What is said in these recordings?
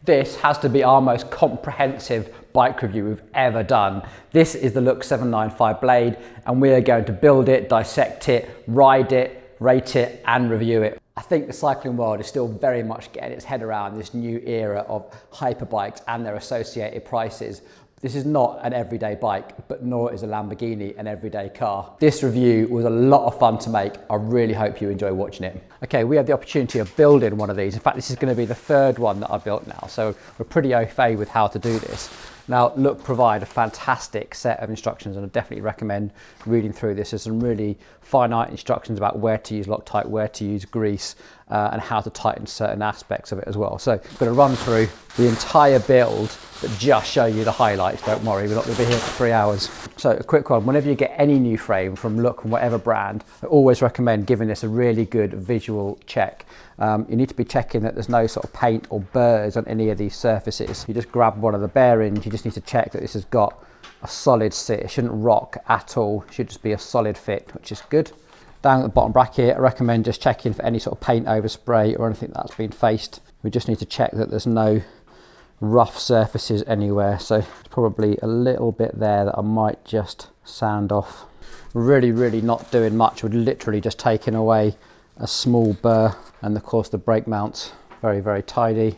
This has to be our most comprehensive bike review we've ever done. This is the Look 795 blade, and we are going to build it, dissect it, ride it, rate it, and review it. I think the cycling world is still very much getting its head around this new era of hyperbikes and their associated prices. This is not an everyday bike, but nor is a Lamborghini an everyday car. This review was a lot of fun to make. I really hope you enjoy watching it. Okay, we have the opportunity of building one of these. In fact, this is going to be the third one that I've built now, so we're pretty au fait with how to do this. Now, Look provide a fantastic set of instructions, and I definitely recommend reading through this. There's some really finite instructions about where to use Loctite, where to use grease, and how to tighten certain aspects of it as well. So I'm going to run through the entire build, but just show you the highlights. Don't worry, we're not going to be here for 3 hours. So a quick one, whenever you get any new frame from Look, from whatever brand, I always recommend giving this a really good visual check. You need to be checking that there's no sort of paint or burrs on any of these surfaces. You just grab one of the bearings, you just need to check that this has got a solid sit. It shouldn't rock at all, it should just be a solid fit, which is good. Down at the bottom bracket, I recommend just checking for any sort of paint overspray or anything that's been faced. We just need to check that there's no rough surfaces anywhere, so there's probably a little bit there that I might just sand off. Really not doing much, we're literally just taking away a small burr, and of course the brake mounts very tidy,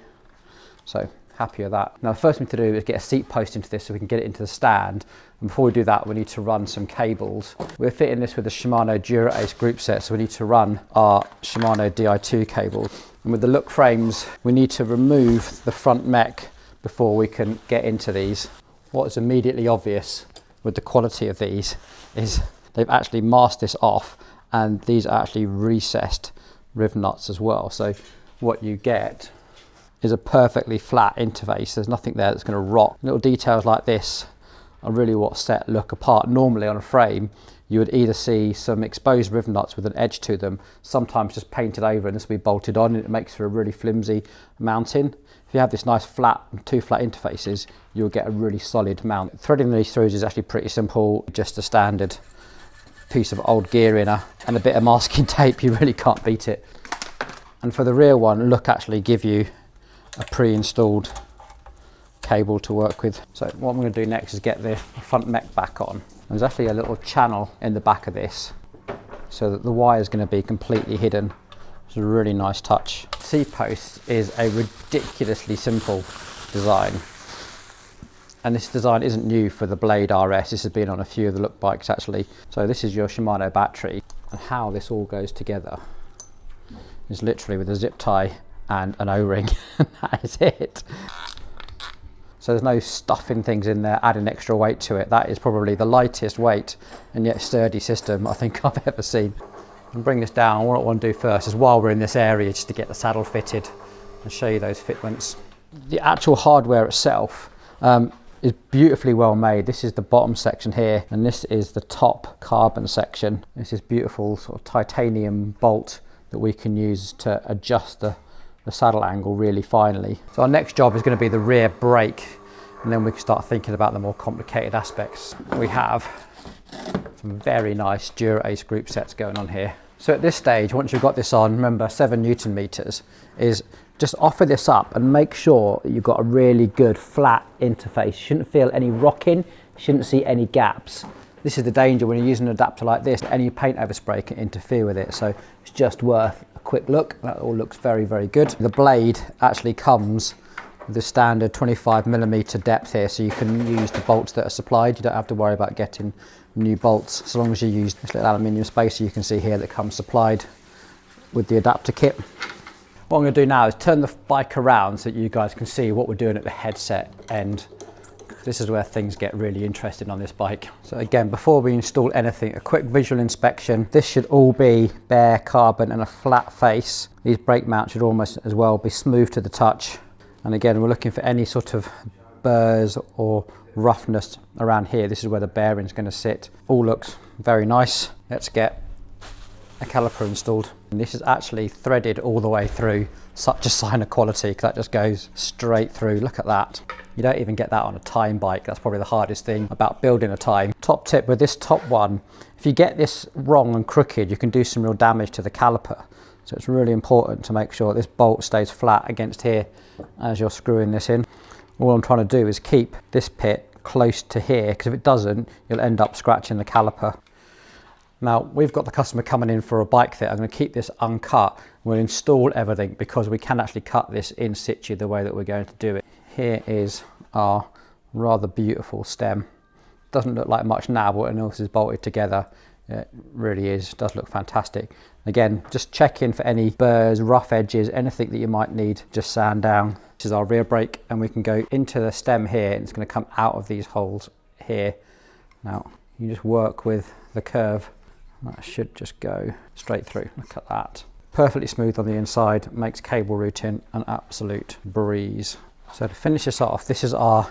so happy with that. Now the first thing to do is get a seat post into this so we can get it into the stand, and before we do that we need to run some cables. We're fitting this with the Shimano Dura-Ace group set, so we need to run our Shimano Di2 cable. And with the Look frames we need to remove the front mech before we can get into these. What is immediately obvious with the quality of these is they've actually masked this off, and these are actually recessed riv nuts as well. So what you get is a perfectly flat interface. There's nothing there that's going to rock. Little details like this are really what set Look apart. Normally on a frame you would either see some exposed riv nuts with an edge to them, sometimes just painted over, and this will be bolted on, and it makes for a really flimsy mounting. If you have this nice flat, two flat interfaces, you'll get a really solid mount. Threading these through is actually pretty simple, just a standard piece of old gear inner and a bit of masking tape. You really can't beat it. And for the rear one, Look actually give you a pre-installed cable to work with. So what I'm going to do next is get the front mech back on. There's actually a little channel in the back of this so that the wire is going to be completely hidden. It's a really nice touch. C-post is a ridiculously simple design, and this design isn't new for the Blade RS. This has been on a few of the Look bikes actually. So this is your Shimano battery, and how this all goes together is literally with a zip tie and an O-ring, and that is it. So there's no stuffing things in there, adding extra weight to it. That is probably the lightest weight and yet sturdy system I think I've ever seen. And bring this down, what I want to do first is, while we're in this area, just to get the saddle fitted and show you those fitments. The actual hardware itself is beautifully well made. This is the bottom section here, and this is the top carbon section. This is beautiful sort of titanium bolt that we can use to adjust the saddle angle really finely. So our next job is going to be the rear brake, and then we can start thinking about the more complicated aspects. We have some very nice Dura-Ace group sets going on here. So at this stage, once you've got this on, remember 7 Newton meters, is just offer this up and make sure that you've got a really good flat interface. You shouldn't feel any rocking, you shouldn't see any gaps. This is the danger when you're using an adapter like this. Any paint overspray can interfere with it, so it's just worth a quick look. That all looks very good. The blade actually comes with the standard 25mm depth here, so you can use the bolts that are supplied. You don't have to worry about getting new bolts, so long as you use this little aluminium spacer you can see here that comes supplied with the adapter kit. What I'm going to do now is turn the bike around so that you guys can see what we're doing at the headset end. This is where things get really interesting on this bike. So again, before we install anything, a quick visual inspection. This should all be bare carbon and a flat face. These brake mounts should almost as well be smooth to the touch. And again, we're looking for any sort of burrs or roughness around here. This is where the bearing's going to sit. All looks very nice. Let's get a caliper installed. And this is actually threaded all the way through. Such a sign of quality, because that just goes straight through. Look at that. You don't even get that on a time bike. That's probably the hardest thing about building a time. Top tip with this top one, if you get this wrong and crooked, you can do some real damage to the caliper. So it's really important to make sure this bolt stays flat against here as you're screwing this in. All I'm trying to do is keep this pit close to here, because if it doesn't, you'll end up scratching the caliper. Now, we've got the customer coming in for a bike fit. I'm going to keep this uncut. We'll install everything because we can actually cut this in situ the way that we're going to do it. Here is our rather beautiful stem. Doesn't look like much now, but when else is bolted together, it really is. It does look fantastic. Again, just check in for any burrs, rough edges, anything that you might need, just sand down. This is our rear brake, and we can go into the stem here, and it's going to come out of these holes here. Now, you just work with the curve. That should just go straight through. Look at that. Perfectly smooth on the inside, makes cable routing an absolute breeze. So to finish this off, this is our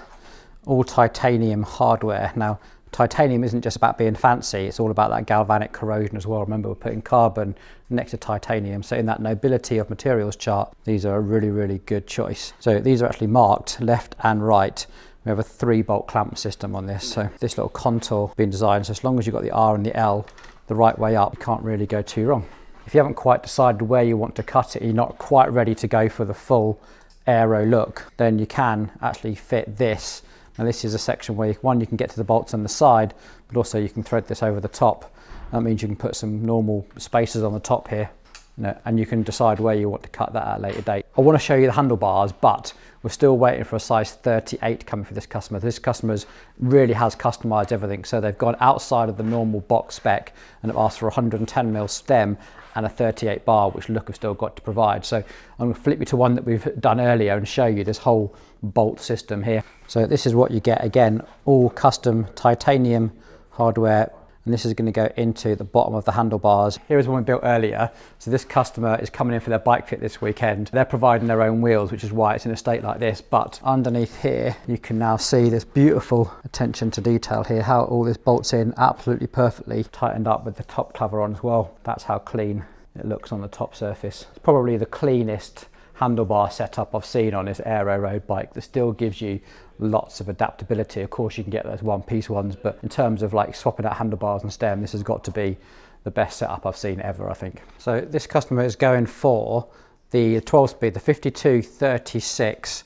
all titanium hardware. Now, titanium isn't just about being fancy, it's all about that galvanic corrosion as well. Remember, we're putting carbon next to titanium. So in that nobility of materials chart, these are a really, really good choice. So these are actually marked left and right. We have a 3-bolt clamp system on this. So this little contour being designed, so as long as you've got the R and the L the right way up, you can't really go too wrong. If you haven't quite decided where you want to cut it, you're not quite ready to go for the full aero look, then you can actually fit this. Now this is a section where you can get to the bolts on the side, but also you can thread this over the top. That means you can put some normal spacers on the top here, and you can decide where you want to cut that at a later date. I want to show you the handlebars, but we're still waiting for a size 38 coming for this customer. This customer really has customized everything. So they've gone outside of the normal box spec and have asked for a 110mm stem and a 38 bar, which Look have still got to provide. So I'm going to flip you to one that we've done earlier and show you this whole bolt system here. So this is what you get. Again, all custom titanium hardware. And this is going to go into the bottom of the handlebars. Here is one we built earlier. So this customer is coming in for their bike fit this weekend. They're providing their own wheels, which is why it's in a state like this. But underneath here, you can now see this beautiful attention to detail here, how all this bolts in absolutely perfectly, tightened up with the top cover on as well. That's how clean it looks on the top surface. It's probably the cleanest handlebar setup I've seen on this aero road bike that still gives you lots of adaptability. Of course, you can get those one-piece ones, but in terms of like swapping out handlebars and stem, this has got to be the best setup I've seen ever, I think. So this customer is going for the 12-speed, the 5236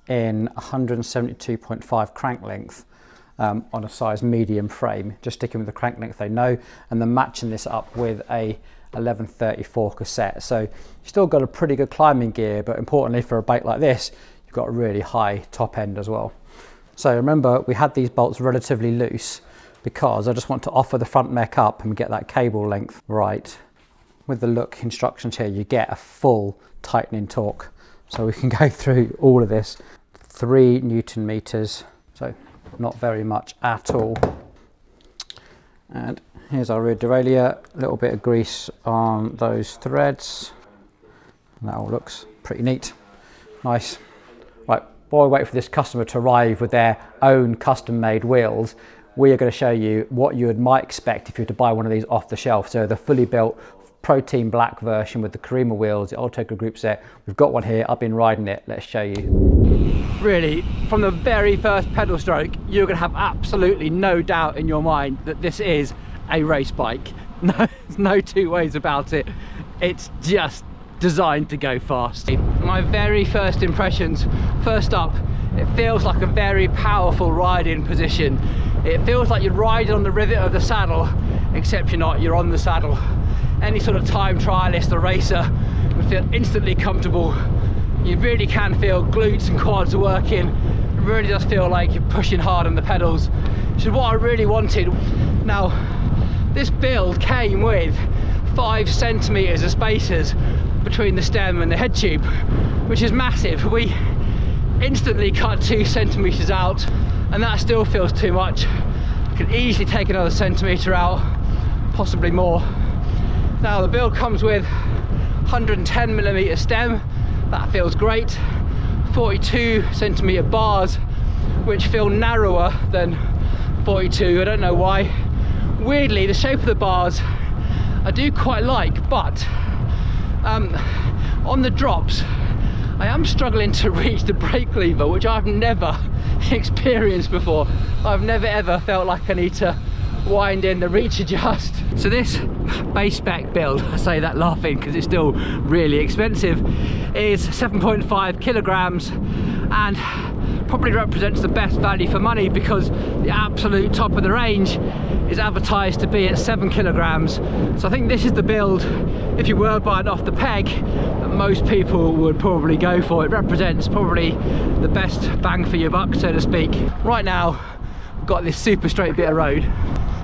in 172.5 crank length on a size medium frame, just sticking with the crank length they know, and then matching this up with a 1134 cassette. So you've still got a pretty good climbing gear, but importantly for a bike like this, you've got a really high top end as well. So remember, we had these bolts relatively loose because I just want to offer the front mech up and get that cable length right. With the Look instructions here, you get a full tightening torque. So we can go through all of this. 3 Newton meters, so not very much at all. And here's our rear derailleur, a little bit of grease on those threads. And that all looks pretty neat, nice. Right, while we wait for this customer to arrive with their own custom made wheels, we are going to show you what you might expect if you were to buy one of these off the shelf. So the fully built Protein Black version with the Karima wheels, the Ultegra group set. We've got one here, I've been riding it, let's show you. Really, from the very first pedal stroke, you're going to have absolutely no doubt in your mind that this is a race bike. No, there's no two ways about it. It's just designed to go fast. My very first impressions, first up, it feels like a very powerful riding position. It feels like you're riding on the rivet of the saddle, except you're not, you're on the saddle. Any sort of time trialist or racer would feel instantly comfortable. You really can feel glutes and quads working. It really does feel like you're pushing hard on the pedals, which is what I really wanted. Now, this build came with 5 centimeters of spacers between the stem and the head tube, which is massive. We instantly cut 2 centimeters out, and that still feels too much. I could easily take another centimeter out, possibly more. Now the build comes with 110mm stem, that feels great. 42 centimeter bars, which feel narrower than 42, I don't know why. Weirdly, the shape of the bars I do quite like, but on the drops I am struggling to reach the brake lever, which I've never experienced before. I've never ever felt like I need to winding, the reach adjust. So this base spec build, I say that laughing because it's still really expensive, is 7.5 kilograms and probably represents the best value for money, because the absolute top of the range is advertised to be at 7 kilograms. So I think this is the build, if you were buying off the peg, that most people would probably go for. It represents probably the best bang for your buck, so to speak. Right now I've got this super straight bit of road,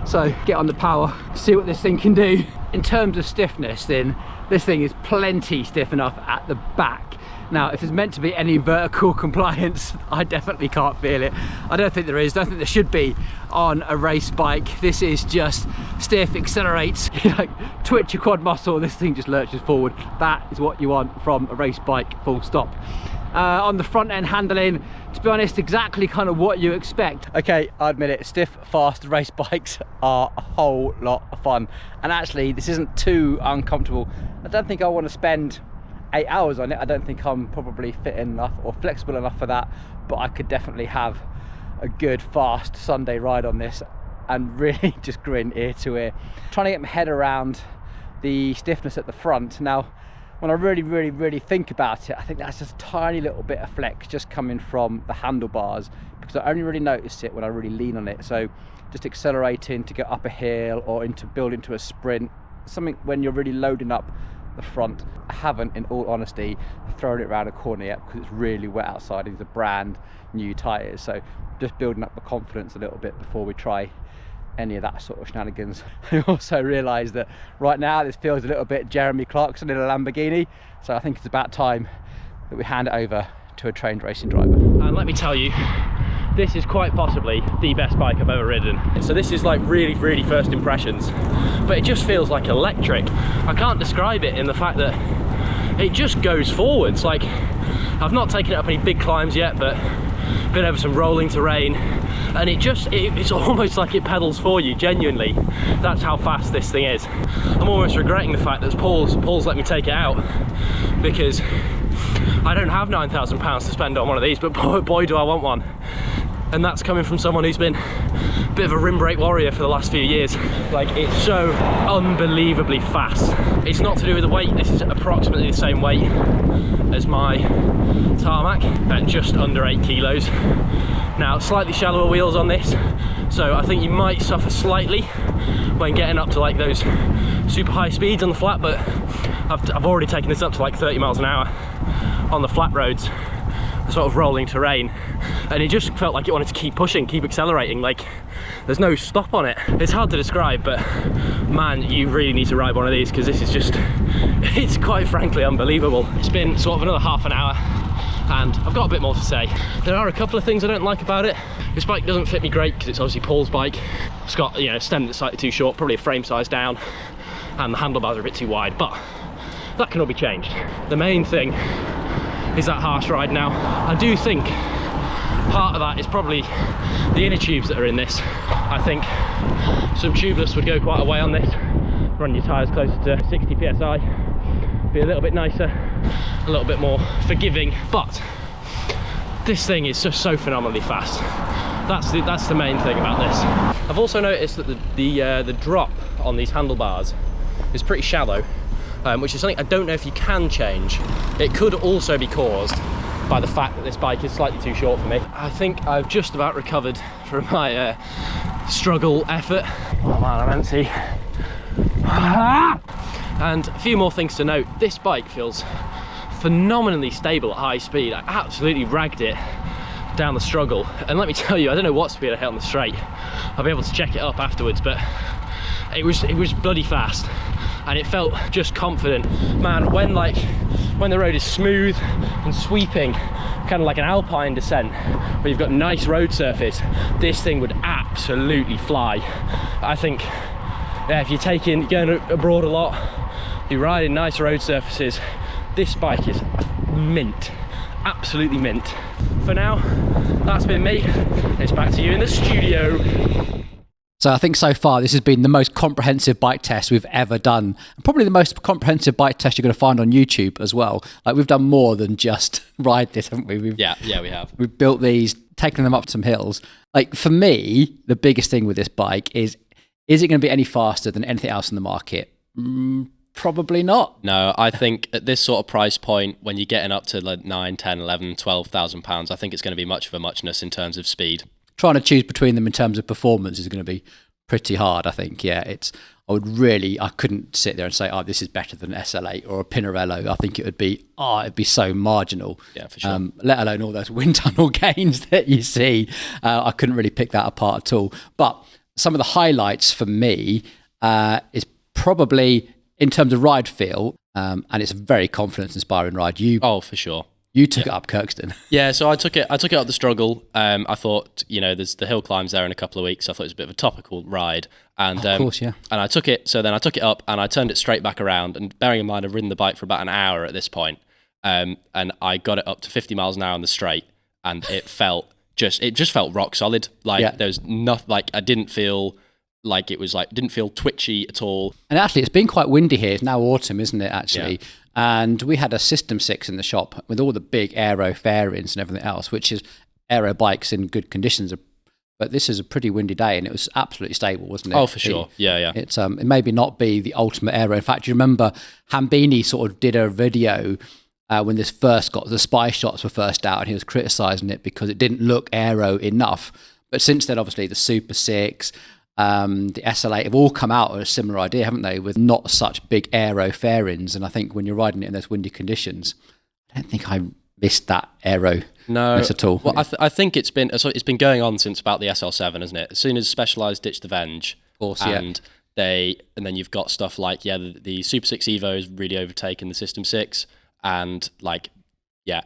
so get on the power, see what this thing can do. In terms of stiffness, then this thing is plenty stiff enough at the back. Now, if there's meant to be any vertical compliance, I definitely can't feel it. I don't think there is, don't think there should be on a race bike. This is just stiff, accelerates, you like twitch your quad muscle, this thing just lurches forward. That is what you want from a race bike, full stop. On the front end handling, to be honest, exactly kind of what you expect. Okay, I admit it, stiff, fast race bikes are a whole lot of fun. And actually, this isn't too uncomfortable. I don't think I want to spend 8 hours on it. I don't think I'm probably fit enough or flexible enough for that, but I could definitely have a good fast Sunday ride on this and really just grin ear to ear. Trying to get my head around the stiffness at the front. Now, when I really think about it, I think that's just a tiny little bit of flex just coming from the handlebars, because I only really notice it when I really lean on it. So just accelerating to go up a hill or into build into a sprint, something when you're really loading up the front. I haven't, in all honesty, thrown it around a corner yet because it's really wet outside. These are brand new tyres, so just building up the confidence a little bit before we try any of that sort of shenanigans. I also realised that right now this feels a little bit Jeremy Clarkson in a Lamborghini, so I think it's about time that we hand it over to a trained racing driver. And let me tell you, this is quite possibly the best bike I've ever ridden. So this is like really first impressions, but it just feels like electric. I can't describe it in the fact that it just goes forwards. Like, I've not taken it up any big climbs yet, but been over some rolling terrain, and it's almost like it pedals for you, genuinely. That's how fast this thing is. I'm almost regretting the fact that Paul's let me take it out, because I don't have £9,000 to spend on one of these, but boy do I want one. And that's coming from someone who's been a bit of a rim brake warrior for the last few years. Like, it's so unbelievably fast. It's not to do with the weight. This is approximately the same weight as my tarmac, at just under 8 kilos. Now, slightly shallower wheels on this, so I think you might suffer slightly when getting up to like those super high speeds on the flat, but I've already taken this up to like 30 miles an hour on the flat roads, the sort of rolling terrain, and it just felt like it wanted to keep pushing, keep accelerating. Like, there's no stop on it. It's hard to describe, but man, you really need to ride one of these, because this is just, it's quite frankly unbelievable. It's been sort of another half an hour and I've got a bit more to say. There are a couple of things I don't like about it. This bike doesn't fit me great because it's obviously Paul's bike. It's got, you know, a stem that's slightly too short, probably a frame size down, and the handlebars are a bit too wide, but that can all be changed. The main thing is that harsh ride now. I do think part of that is probably the inner tubes that are in this. I think some tubeless would go quite a way on this. Run your tyres closer to 60 psi, be a little bit nicer, a little bit more forgiving, but this thing is just so phenomenally fast. That's the main thing about this. I've also noticed that the drop on these handlebars is pretty shallow, which is something I don't know if you can change. It could also be caused by the fact that this bike is slightly too short for me. I think I've just about recovered from my struggle effort. Oh man, I'm empty. And a few more things to note. This bike feels phenomenally stable at high speed. I absolutely ragged it down the struggle, and let me tell you, I don't know what speed I hit on the straight. I'll be able to check it up afterwards, but it was bloody fast, and it felt just confident. Man, when the road is smooth and sweeping, kind of like an alpine descent, where you've got nice road surface, this thing would absolutely fly. I think, yeah, if you're going abroad a lot, you're riding nice road surfaces, this bike is mint, absolutely mint. For now, that's been me. It's back to you in the studio. So I think so far this has been the most comprehensive bike test we've ever done, and probably the most comprehensive bike test you're going to find on YouTube as well. Like, we've done more than just ride this, haven't we? Yeah, we have. We've built these, taken them up some hills. Like, for me, the biggest thing with this bike is Is it going to be any faster than anything else in the market? Probably not. No, I think at this sort of price point, when you're getting up to like 9, 10, 11, 12,000 pounds, I think it's going to be much of a muchness in terms of speed. Trying to choose between them in terms of performance is going to be pretty hard, I think. Yeah, I couldn't sit there and say, oh, this is better than an SL8 or a Pinarello. I think it'd be so marginal. Yeah, for sure. Let alone all those wind tunnel gains that you see. I couldn't really pick that apart at all. But some of the highlights for me is probably in terms of ride feel, and it's a very confidence-inspiring ride. For sure. You took it up Kirkstone. Yeah, so I took it up the struggle. I thought, there's the hill climbs there in a couple of weeks. So I thought it was a bit of a topical ride. And, of course, yeah. And I took it up and I turned it straight back around. And bearing in mind, I've ridden the bike for about an hour at this point. And I got it up to 50 miles an hour on the straight. And it just felt rock solid. There's nothing, I didn't feel twitchy at all. And actually, it's been quite windy here. It's now autumn, isn't it, actually? Yeah. And we had a System 6 in the shop with all the big aero fairings and everything else, which is aero bikes in good conditions. But this is a pretty windy day, and it was absolutely stable, wasn't it? Oh, for sure. Yeah. It maybe not be the ultimate aero. In fact, you remember Hambini sort of did a video when the spy shots were first out, and he was criticising it because it didn't look aero enough. But since then, obviously, the Super 6... the SL8 have all come out with a similar idea, haven't they, with not such big aero fairings. And I think when you're riding it in those windy conditions, I don't think I missed that aero at all. Well, I think it's been going on since about the SL7, isn't it? As soon as Specalized ditched the Venge, of course, and then you've got stuff like the Super 6 Evo has really overtaken the System 6, and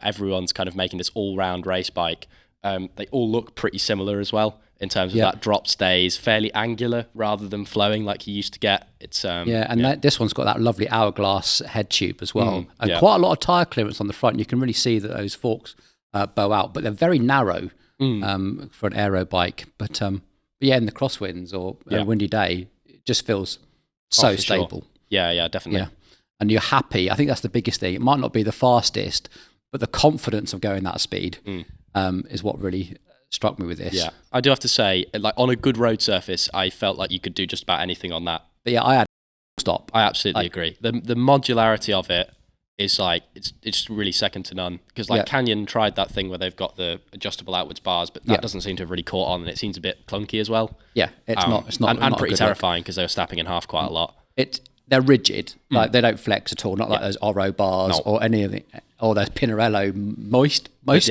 everyone's kind of making this all-round race bike. They all look pretty similar as well. In terms of that drop stays fairly angular rather than flowing like you used to get. It's this one's got that lovely hourglass head tube as well, and quite a lot of tyre clearance on the front. You can really see that those forks bow out, but they're very narrow for an aero bike. But in the crosswinds or a windy day, it just feels so stable. Sure. Yeah, definitely. Yeah, and you're happy. I think that's the biggest thing. It might not be the fastest, but the confidence of going that speed is what really struck me with this. Yeah, I do have to say, on a good road surface, I felt like you could do just about anything on that. But I had stop. I absolutely agree. The modularity of it is it's really second to none. Because Canyon tried that thing where they've got the adjustable outwards bars, but that doesn't seem to have really caught on, and it seems a bit clunky as well. Yeah, it's not, and pretty terrifying because they were snapping in half quite a lot. They're rigid, they don't flex at all. Not like those Oro bars or any of the, or those Pinarello moist bars.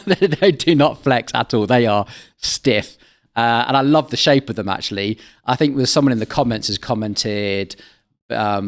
They do not flex at all. They are stiff, and I love the shape of them. Actually, I think there's someone in the comments has commented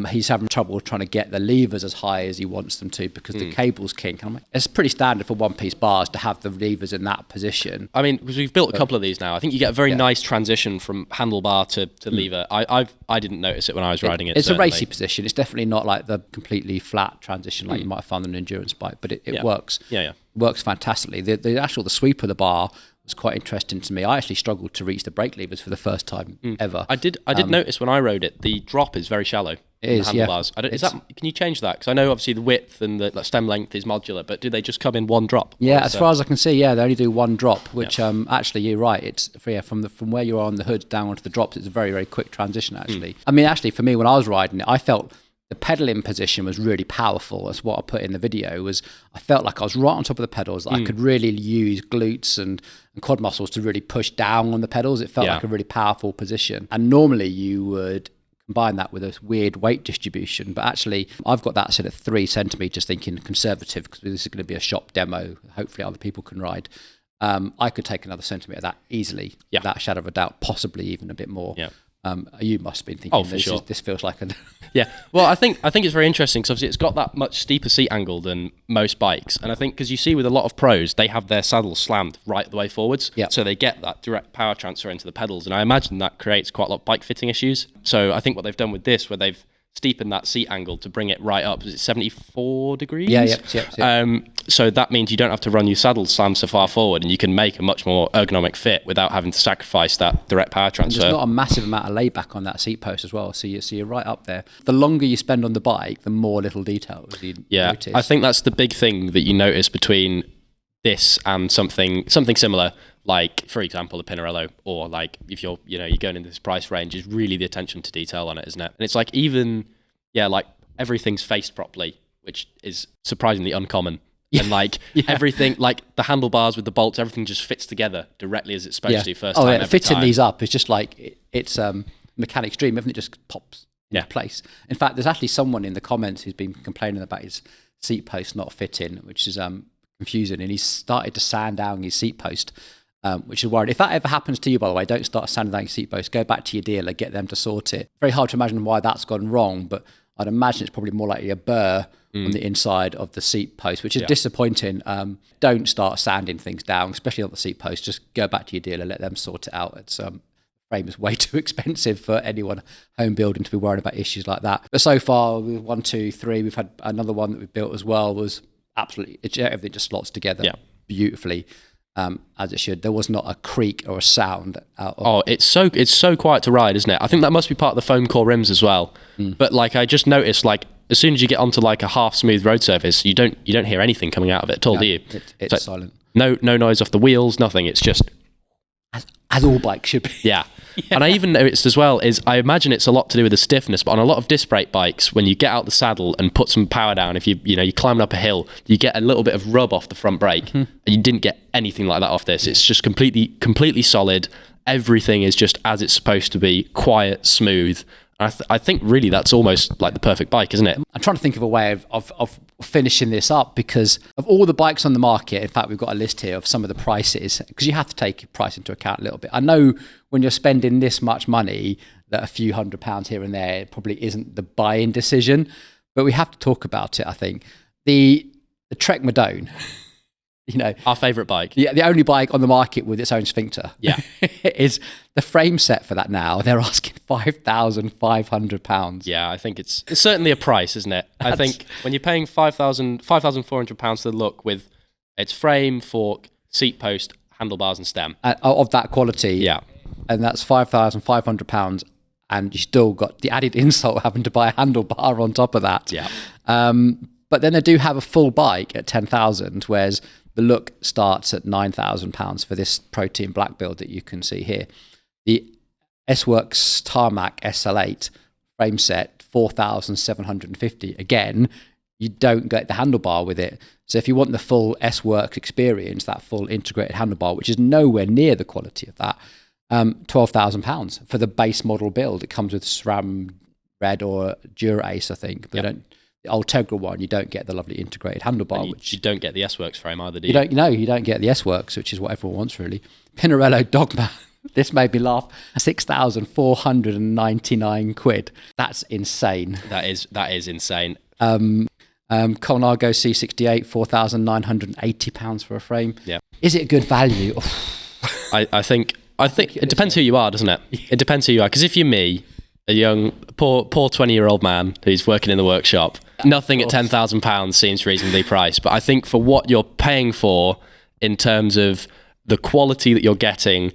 he's having trouble trying to get the levers as high as he wants them to because the cable's kink. I'm like, it's pretty standard for one-piece bars to have the levers in that position. I mean, because we've built a couple of these now. I think you get a very nice transition from handlebar to lever. I didn't notice it when I was riding it. It's certainly a racy position. It's definitely not like the completely flat transition like you might have found on an endurance bike, but it works. Yeah. Works fantastically. The sweep of the bar was quite interesting to me. I actually struggled to reach the brake levers for the first time ever. I did notice when I rode it, the drop is very shallow. It is, handlebars. Can you change that? Because I know obviously the width and the stem length is modular, but do they just come in one drop? Yeah, as far as I can see, they only do one drop, which actually you're right. It's from where you are on the hood down onto the drops. It's a very, very quick transition actually. I mean, actually for me when I was riding it, I felt the pedaling position was really powerful. That's what I put in the video. I felt like I was right on top of the pedals. That I could really use glutes and quad muscles to really push down on the pedals. It felt like a really powerful position. And normally you would combine that with a weird weight distribution. But actually, I've got that set at 3 centimeters, thinking conservative, because this is going to be a shop demo. Hopefully other people can ride. I could take another centimetre of that easily, without a shadow of a doubt, possibly even a bit more. Yeah. You must have been thinking, this feels like a... Yeah, well, I think it's very interesting because obviously it's got that much steeper seat angle than most bikes. And I think because you see with a lot of pros, they have their saddles slammed right the way forwards. Yep. So they get that direct power transfer into the pedals. And I imagine that creates quite a lot of bike fitting issues. So I think what they've done with this, where they've steepen that seat angle to bring it right up, is it 74 degrees? Yeah. So that means you don't have to run your saddle slammed so far forward, and you can make a much more ergonomic fit without having to sacrifice that direct power transfer. And there's not a massive amount of layback on that seat post as well, so you're right up there. The longer you spend on the bike, the more little details you notice. I think that's the big thing that you notice between this and something similar, like for example the Pinarello, or like if you're going into this price range, is really the attention to detail on it, isn't it? And it's like even like everything's faced properly, which is surprisingly uncommon. And like everything, like the handlebars with the bolts, everything just fits together directly as it's supposed to first time. Fitting these up is just like it's mechanic's dream, isn't it? Just pops into place. In fact, there's actually someone in the comments who's been complaining about his seat post not fitting, which is confusing, and he's started to sand down his seat post, which is worrying. If that ever happens to you, by the way, don't start sanding down your seat post. Go back to your dealer, get them to sort it. Very hard to imagine why that's gone wrong, but I'd imagine it's probably more likely a burr on the inside of the seat post, which is disappointing. Don't start sanding things down, especially on the seat post. Just go back to your dealer, let them sort it out. It's frame is way too expensive for anyone home building to be worried about issues like that. But so far, with 1, 2, 3, we've had another one that we built as well. Was absolutely everything just slots together beautifully. As it should. There was not a creak or a sound out of it's so quiet to ride, isn't it? I think that must be part of the foam core rims as well. But like I just noticed, like as soon as you get onto like a half smooth road surface, you don't hear anything coming out of it at all, do you? It's silent. No noise off the wheels, nothing. It's just as all bikes should be. Yeah. And I even noticed as well is I imagine it's a lot to do with the stiffness, but on a lot of disc brake bikes, when you get out the saddle and put some power down, if you're climbing up a hill, you get a little bit of rub off the front brake, and you didn't get anything like that off this. It's just completely solid. Everything is just as it's supposed to be, quiet, smooth. I think really that's almost like the perfect bike, isn't it? I'm trying to think of a way of finishing this up, because of all the bikes on the market, in fact, we've got a list here of some of the prices, because you have to take price into account a little bit. I know when you're spending this much money, that a few £100 here and there probably isn't the buy-in decision, but we have to talk about it, I think. The Trek Madone, our favourite bike. Yeah, the only bike on the market with its own sphincter. Yeah. Is the frame set for that now. They're asking £5,500. Yeah, I think it's certainly a price, isn't it? I think when you're paying £5,400 to the look with its frame, fork, seat post, handlebars and stem. Of that quality. Yeah. And that's £5,500, and you still got the added insult of having to buy a handlebar on top of that. Yeah. But then they do have a full bike at 10,000, whereas the look starts at £9,000 for this Protein black build that you can see here. The S-Works Tarmac SL8 frame set, 4,750. Again, you don't get the handlebar with it. So if you want the full S-Works experience, that full integrated handlebar, which is nowhere near the quality of that, £12,000 for the base model build. It comes with SRAM Red or Dura-Ace, I think. But the Ultegra one, you don't get the lovely integrated handlebar. Which you don't get the S-Works frame either, do you? You don't get the S-Works, which is what everyone wants, really. Pinarello Dogma. This made me laugh. 6,499 quid. That's insane. That is insane. Colnago C68, £4,980 for a frame. Yeah. Is it a good value? I think it depends who you are, doesn't it? It depends who you are. Because if you're me, a young, poor 20-year-old man who's working in the workshop, nothing at £10,000 seems reasonably priced. But I think for what you're paying for in terms of the quality that you're getting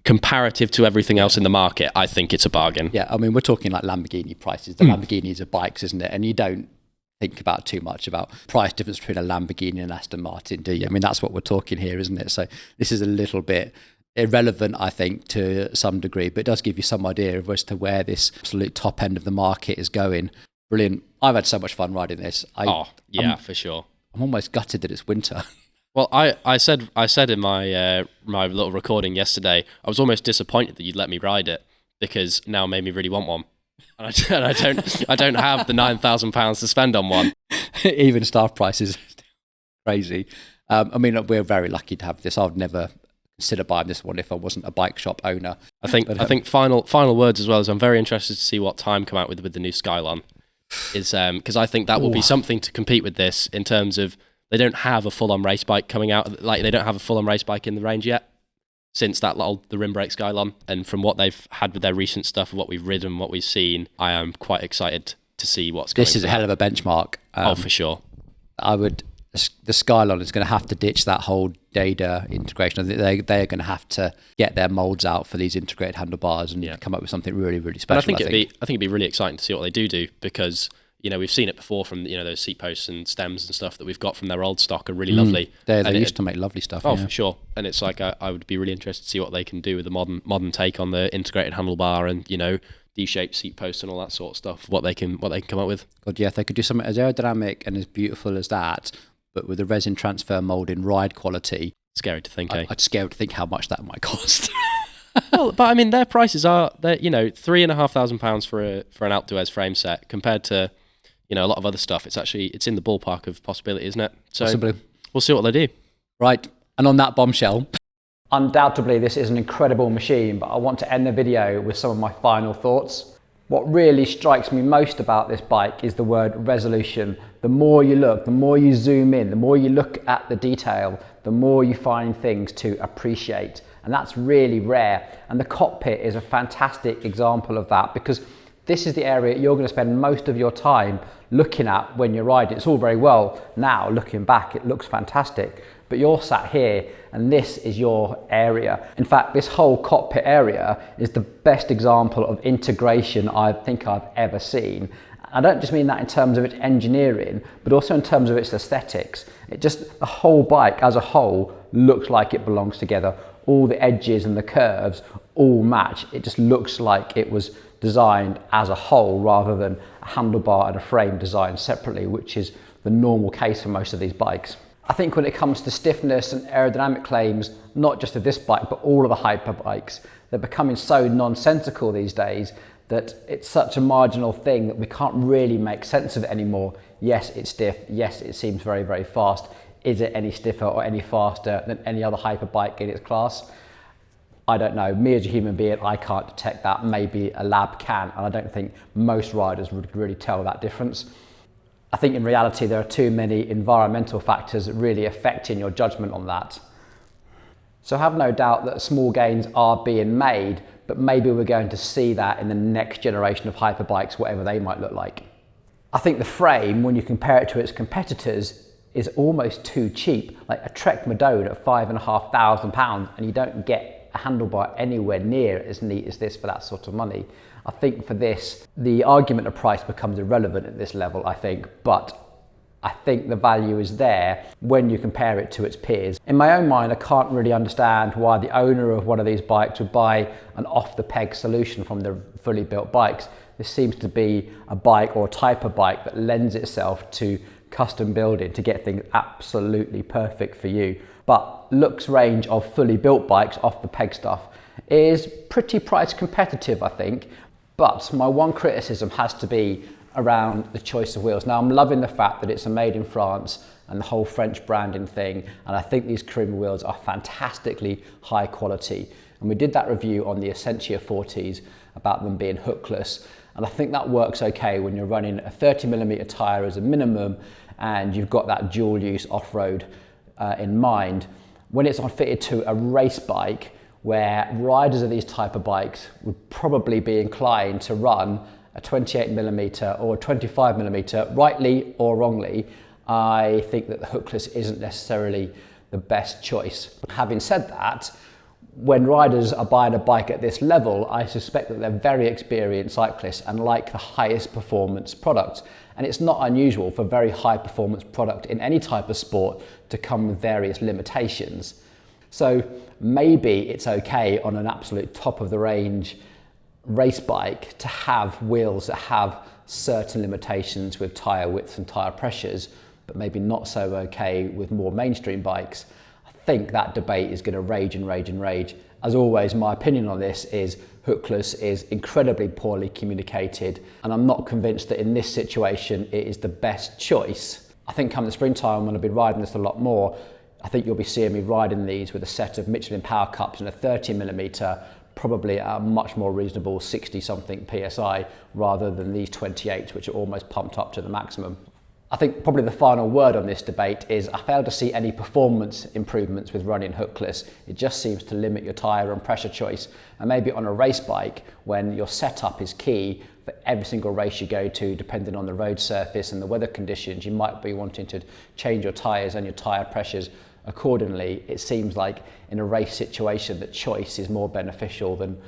comparative to everything else in the market, I think it's a bargain. Yeah, I mean, we're talking like Lamborghini prices. The Lamborghinis are bikes, isn't it? And you don't think about too much about price difference between a Lamborghini and Aston Martin, do you? I mean, that's what we're talking here, isn't it? So this is a little bit irrelevant, I think, to some degree, but it does give you some idea of as to where this absolute top end of the market is going. Brilliant. I've had so much fun riding this. For sure. I'm almost gutted that it's winter. Well, I said in my my little recording yesterday, I was almost disappointed that you'd let me ride it, because now it made me really want one. And I don't have the £9,000 to spend on one. Even staff prices, crazy. I mean, we're very lucky to have this. I would never consider buying this one if I wasn't a bike shop owner. I think final words as well is I'm very interested to see what Time come out with the new Skylon, is because I think that will be something to compete with this in terms of they don't have a full-on race bike coming out. Like they don't have a full-on race bike in the range yet since the rim brake Skylon. And from what they've had with their recent stuff, what we've ridden, what we've seen, I am quite excited to see what's going on. This is a hell of a benchmark. For sure. The Skylon is going to have to ditch that whole Data integration. I think they're going to have to get their molds out for these integrated handlebars and come up with something really, really special. But I think it'd be really exciting to see what they do, because you know, we've seen it before from, you know, those seat posts and stems and stuff that we've got from their old stock are really lovely. They used to make lovely stuff. Oh, for sure. And it's like, I would be really interested to see what they can do with the modern take on the integrated handlebar and, you know, D-shaped seat posts and all that sort of stuff, what they can come up with. God, yeah, if they could do something as aerodynamic and as beautiful as that, but with a resin transfer mold in ride quality. Scary to think, I'd scared to think how much that might cost. Well, but I mean, their prices are, you know, £3,500 for an Alpe frame set compared to, you know, a lot of other stuff. It's in the ballpark of possibility, isn't it? So Possibly. We'll see what they do. Right, and on that bombshell, undoubtedly this is an incredible machine, but I want to end the video with some of my final thoughts. What really strikes me most about this bike is the word resolution. The more you look, the more you zoom in, the more you look at the detail, the more you find things to appreciate. And that's really rare. And the cockpit is a fantastic example of that, because this is the area you're going to spend most of your time looking at when you're riding. It's all very well now, looking back, it looks fantastic, but you're sat here and this is your area. In fact, this whole cockpit area is the best example of integration I think I've ever seen. I don't just mean that in terms of its engineering, but also in terms of its aesthetics. The whole bike as a whole looks like it belongs together. All the edges and the curves all match. It just looks like it was designed as a whole rather than a handlebar and a frame designed separately, which is the normal case for most of these bikes. I think when it comes to stiffness and aerodynamic claims, not just of this bike, but all of the hyperbikes, they're becoming so nonsensical these days that it's such a marginal thing that we can't really make sense of it anymore. Yes, it's stiff. Yes, it seems very, very fast. Is it any stiffer or any faster than any other hyperbike in its class? I don't know. Me as a human being, I can't detect that. Maybe a lab can, and I don't think most riders would really tell that difference. I think in reality, there are too many environmental factors really affecting your judgment on that. So I have no doubt that small gains are being made, but maybe we're going to see that in the next generation of hyperbikes, whatever they might look like. I think the frame, when you compare it to its competitors, is almost too cheap. Like a Trek Madone at £5,500, and you don't get a handlebar anywhere near as neat as this for that sort of money. I think for this, the argument of price becomes irrelevant at this level, I think, but I think the value is there when you compare it to its peers. In my own mind, I can't really understand why the owner of one of these bikes would buy an off-the-peg solution from the fully built bikes. This seems to be a bike or a type of bike that lends itself to custom building to get things absolutely perfect for you. But looks range of fully built bikes off the peg stuff is pretty price competitive, I think. But my one criticism has to be around the choice of wheels. Now I'm loving the fact that it's a made in France and the whole French branding thing, and I think these Karima wheels are fantastically high quality. And we did that review on the Essentia 40s about them being hookless, and I think that works okay when you're running a 30mm tyre as a minimum and you've got that dual use off-road in mind. When it's fitted to a race bike, where riders of these type of bikes would probably be inclined to run a 28mm or a 25mm, rightly or wrongly, I think that the hookless isn't necessarily the best choice. Having said that, when riders are buying a bike at this level, I suspect that they're very experienced cyclists and like the highest performance products. And it's not unusual for very high performance product in any type of sport to come with various limitations. So maybe it's okay on an absolute top of the range race bike to have wheels that have certain limitations with tyre widths and tyre pressures, but maybe not so okay with more mainstream bikes. I think that debate is going to rage and rage and rage. As always, my opinion on this is hookless is incredibly poorly communicated, and I'm not convinced that in this situation it is the best choice. I think come the springtime, when I'll be riding this a lot more, I think you'll be seeing me riding these with a set of Michelin Power Cups and a 30mm, probably at a much more reasonable 60 something PSI rather than these 28s, which are almost pumped up to the maximum. I think probably the final word on this debate is I fail to see any performance improvements with running hookless. It just seems to limit your tyre and pressure choice. And maybe on a race bike, when your setup is key for every single race you go to, depending on the road surface and the weather conditions, you might be wanting to change your tyres and your tyre pressures accordingly. It seems like in a race situation that choice is more beneficial than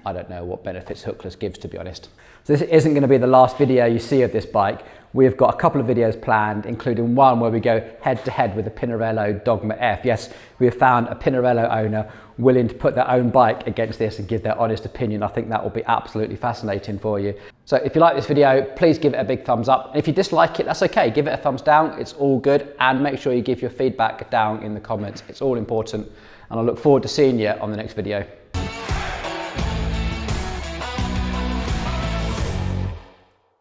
I don't know what benefits hookless gives, to be honest. So this isn't going to be the last video you see of this bike. We've got a couple of videos planned, including one where we go head to head with the Pinarello Dogma F. Yes, we have found a Pinarello owner willing to put their own bike against this and give their honest opinion. I think that will be absolutely fascinating for you. So if you like this video, please give it a big thumbs up. And if you dislike it, that's okay. Give it a thumbs down. It's all good. And make sure you give your feedback down in the comments. It's all important. And I look forward to seeing you on the next video.